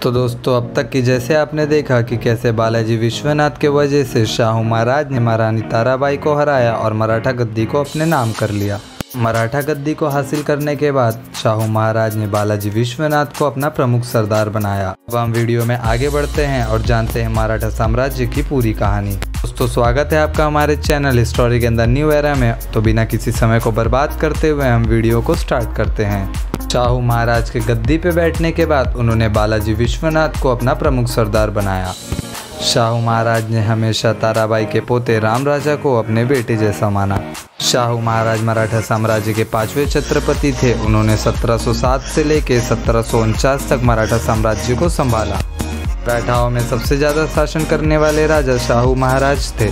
तो दोस्तों, अब तक की जैसे आपने देखा कि कैसे बालाजी विश्वनाथ के वजह से शाहू महाराज ने महारानी ताराबाई को हराया और मराठा गद्दी को अपने नाम कर लिया। मराठा गद्दी को हासिल करने के बाद शाहू महाराज ने बालाजी विश्वनाथ को अपना प्रमुख सरदार बनाया। अब हम वीडियो में आगे बढ़ते हैं और जानते हैं मराठा साम्राज्य की पूरी कहानी। दोस्तों, स्वागत है आपका हमारे चैनल हिस्टोरी के अंदर न्यू एरा में। तो बिना किसी समय को बर्बाद करते हुए हम वीडियो को स्टार्ट करते हैं। शाहू महाराज के गद्दी पे बैठने के बाद उन्होंने बालाजी विश्वनाथ को अपना प्रमुख सरदार बनाया। शाहू महाराज ने हमेशा ताराबाई के पोते राम राजा को अपने बेटे जैसा माना। शाहू महाराज मराठा साम्राज्य के 5वें छत्रपति थे। उन्होंने 1707 से लेकर 1749 तक मराठा साम्राज्य को संभाला। मराठाओं में सबसे ज़्यादा शासन करने वाले राजा शाहू महाराज थे।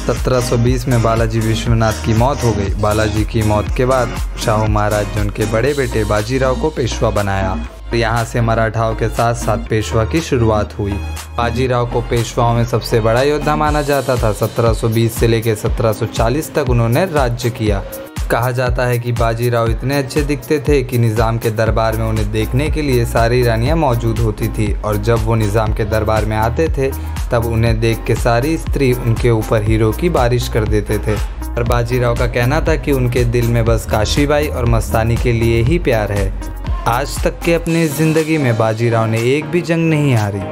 1720 में बालाजी विश्वनाथ की मौत हो गई। बालाजी की मौत के बाद शाहू महाराज ने उनके बड़े बेटे बाजीराव को पेशवा बनाया। यहाँ से मराठाओं के साथ साथ पेशवा की शुरुआत हुई। बाजीराव को पेशवाओं में सबसे बड़ा योद्धा माना जाता था। 1720 से लेकर 1740 तक उन्होंने राज्य किया। कहा जाता है कि बाजीराव इतने अच्छे दिखते थे कि निज़ाम के दरबार में उन्हें देखने के लिए सारी रानियां मौजूद होती थी, और जब वो निज़ाम के दरबार में आते थे तब उन्हें देख के सारी स्त्री उनके ऊपर हीरो की बारिश कर देते थे। और बाजीराव का कहना था कि उनके दिल में बस काशीबाई और मस्तानी के लिए ही प्यार है। आज तक के अपनी ज़िंदगी में बाजीराव ने एक भी जंग नहीं हारी।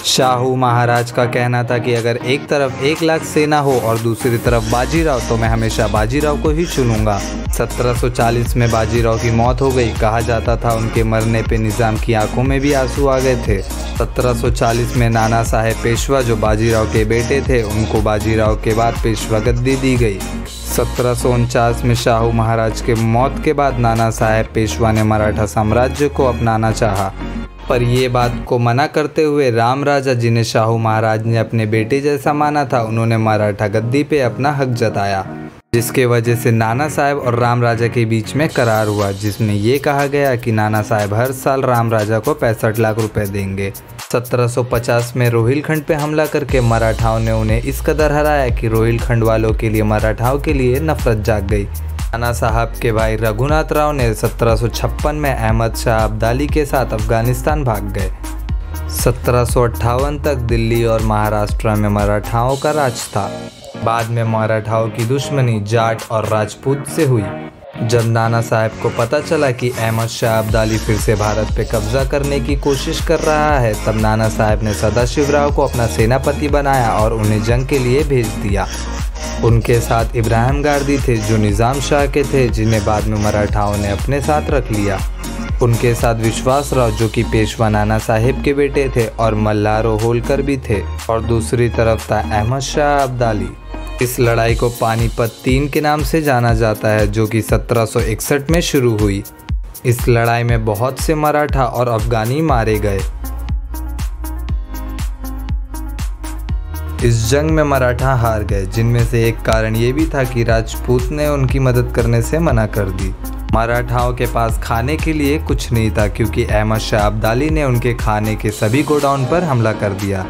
शाहू महाराज का कहना था कि अगर एक तरफ 1 लाख सेना हो और दूसरी तरफ बाजीराव, तो मैं हमेशा बाजीराव को ही चुनूंगा। 1740 में बाजीराव की मौत हो गई। कहा जाता था उनके मरने पे निज़ाम की आंखों में भी आंसू आ गए थे। 1740 में नाना साहेब पेशवा, जो बाजीराव के बेटे थे, उनको बाजीराव के बाद पेशवा गद्दी दी गई। 1749 में शाहू महाराज के मौत के बाद नाना साहेब पेशवा ने मराठा साम्राज्य को अपनाना चाहा, पर ये बात को मना करते हुए राम राजा, जिन्हें शाहू महाराज ने अपने बेटे जैसा माना था, उन्होंने मराठा गद्दी पे अपना हक जताया, जिसके वजह से नाना साहेब और राम राजा के बीच में करार हुआ, जिसमें ये कहा गया कि नाना साहेब हर साल राम राजा को 65 लाख रुपए देंगे। 1750 में रोहिलखंड पे हमला करके मराठाओं ने उन्हें इस कदर हराया कि रोहिलखंड वालों के लिए मराठाओं के लिए नफरत जाग गई। नाना साहब के भाई रघुनाथ राव ने 1756 में अहमद शाह अब्दाली के साथ अफगानिस्तान भाग गए। 1758 तक दिल्ली और महाराष्ट्र में मराठाओं का राज था। बाद में मराठाओं की दुश्मनी जाट और राजपूत से हुई। जब नाना साहब को पता चला कि अहमद शाह अब्दाली फिर से भारत पे कब्जा करने की कोशिश कर रहा है, तब नाना साहब ने सदाशिवराव को अपना सेनापति बनाया और उन्हें जंग के लिए भेज दिया। उनके साथ इब्राहिम गारदी थे, जो निज़ाम शाह के थे, जिन्हें बाद में मराठाओं ने अपने साथ रख लिया। उनके साथ विश्वासराव, जो कि पेशवा नाना साहेब के बेटे थे, और मल्हारो होलकर भी थे, और दूसरी तरफ था अहमद शाह अब्दाली। इस लड़ाई को पानीपत 3 के नाम से जाना जाता है, जो कि 1761 में शुरू हुई। इस लड़ाई में बहुत से मराठा और अफगानी मारे गए। इस जंग में मराठा हार गए, जिनमें से एक कारण ये भी था कि राजपूत ने उनकी मदद करने से मना कर दी। मराठाओं के पास खाने के लिए कुछ नहीं था, क्योंकि अहमद शाह अब्दाली ने उनके खाने के सभी गोडाउन पर हमला कर दिया।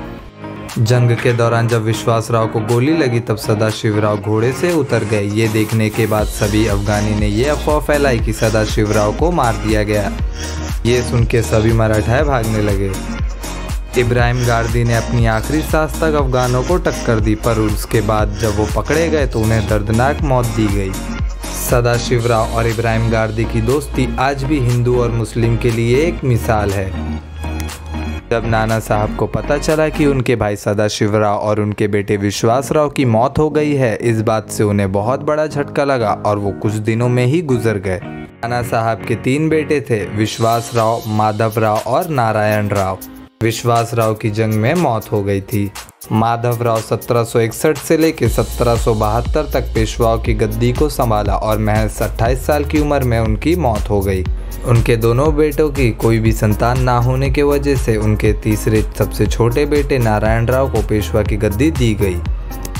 जंग के दौरान जब विश्वासराव को गोली लगी, तब सदाशिवराव घोड़े से उतर गए। ये देखने के बाद सभी अफगानी ने ये अफवाह फैलाई कि सदाशिवराव को मार दिया गया। ये सुन के सभी मराठा भागने लगे। इब्राहिम गारदी ने अपनी आखिरी सांस तक अफगानों को टक्कर दी, पर उसके बाद जब वो पकड़े गए तो उन्हें दर्दनाक मौत दी गई। सदाशिवराव और इब्राहिम गारदी की दोस्ती आज भी हिंदू और मुस्लिम के लिए एक मिसाल है। जब नाना साहब को पता चला कि उनके भाई सदाशिवराव और उनके बेटे विश्वासराव की मौत हो गई है, इस बात से उन्हें बहुत बड़ा झटका लगा और वो कुछ दिनों में ही गुजर गए। नाना साहब के 3 बेटे थे, विश्वासराव, माधवराव और नारायण राव। विश्वासराव की जंग में मौत हो गई थी। माधवराव 1761 से लेकर 1772 तक पेशवाओं की गद्दी को संभाला और महज 28 साल की उम्र में उनकी मौत हो गई। उनके दोनों बेटों की कोई भी संतान ना होने के वजह से उनके तीसरे सबसे छोटे बेटे नारायण राव को पेशवा की गद्दी दी गई।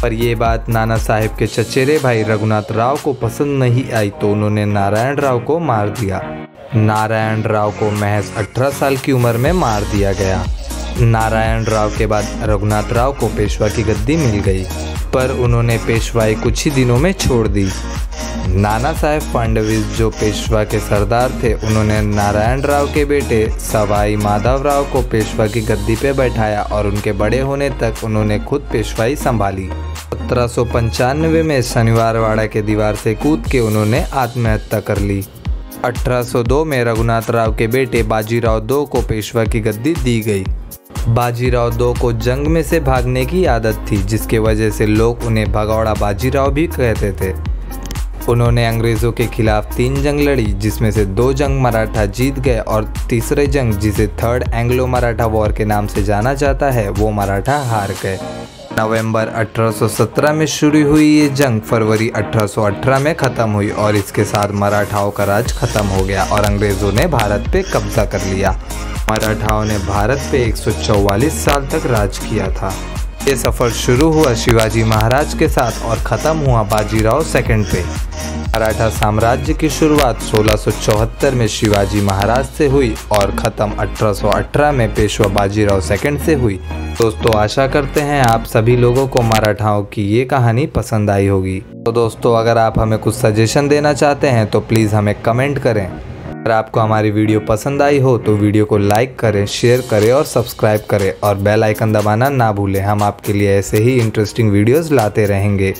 पर यह बात नाना साहेब के चचेरे भाई रघुनाथ राव को पसंद नहीं आई, तो उन्होंने नारायण राव को मार दिया। नारायण राव को महज 18 साल की उम्र में मार दिया गया। नारायण राव के बाद रघुनाथ राव को पेशवा की गद्दी मिल गई। पर उन्होंने पेशवाई कुछ ही दिनों में छोड़ दी। नाना साहेब फडणवीस जो पेशवा के सरदार थे, उन्होंने नारायण राव के बेटे सवाई माधवराव को पेशवा की गद्दी पे बैठाया और उनके बड़े होने तक उन्होंने खुद पेशवाई संभाली। 1795 में शनिवारवाड़ा के दीवार से कूद के उन्होंने आत्महत्या कर ली। 1802 में रघुनाथ राव के बेटे बाजीराव II को पेशवा की गद्दी दी गई। बाजीराव II को जंग में से भागने की आदत थी, जिसके वजह से लोग उन्हें भगौड़ा बाजीराव भी कहते थे। उन्होंने अंग्रेज़ों के खिलाफ 3 जंग लड़ी, जिसमें से 2 जंग मराठा जीत गए और तीसरे जंग, जिसे थर्ड एंग्लो मराठा वॉर के नाम से जाना जाता है, वो मराठा हार गए। नवंबर 1817 में शुरू हुई ये जंग फरवरी 1818 में ख़त्म हुई और इसके साथ मराठाओं का राज ख़त्म हो गया और अंग्रेज़ों ने भारत पे कब्जा कर लिया। मराठाओं ने भारत पे 144 साल तक राज किया था। ये सफ़र शुरू हुआ शिवाजी महाराज के साथ और ख़त्म हुआ बाजीराव II पे। मराठा साम्राज्य की शुरुआत 1674 में शिवाजी महाराज से हुई और ख़त्म 1818 में पेशवा बाजीराव II से हुई। दोस्तों, आशा करते हैं आप सभी लोगों को मराठाओं की ये कहानी पसंद आई होगी। तो दोस्तों, अगर आप हमें कुछ सजेशन देना चाहते हैं तो प्लीज़ हमें कमेंट करें। अगर आपको हमारी वीडियो पसंद आई हो तो वीडियो को लाइक करें, शेयर करें और सब्सक्राइब करें और बेल आइकन दबाना ना भूलें। हम आपके लिए ऐसे ही इंटरेस्टिंग वीडियोस लाते रहेंगे।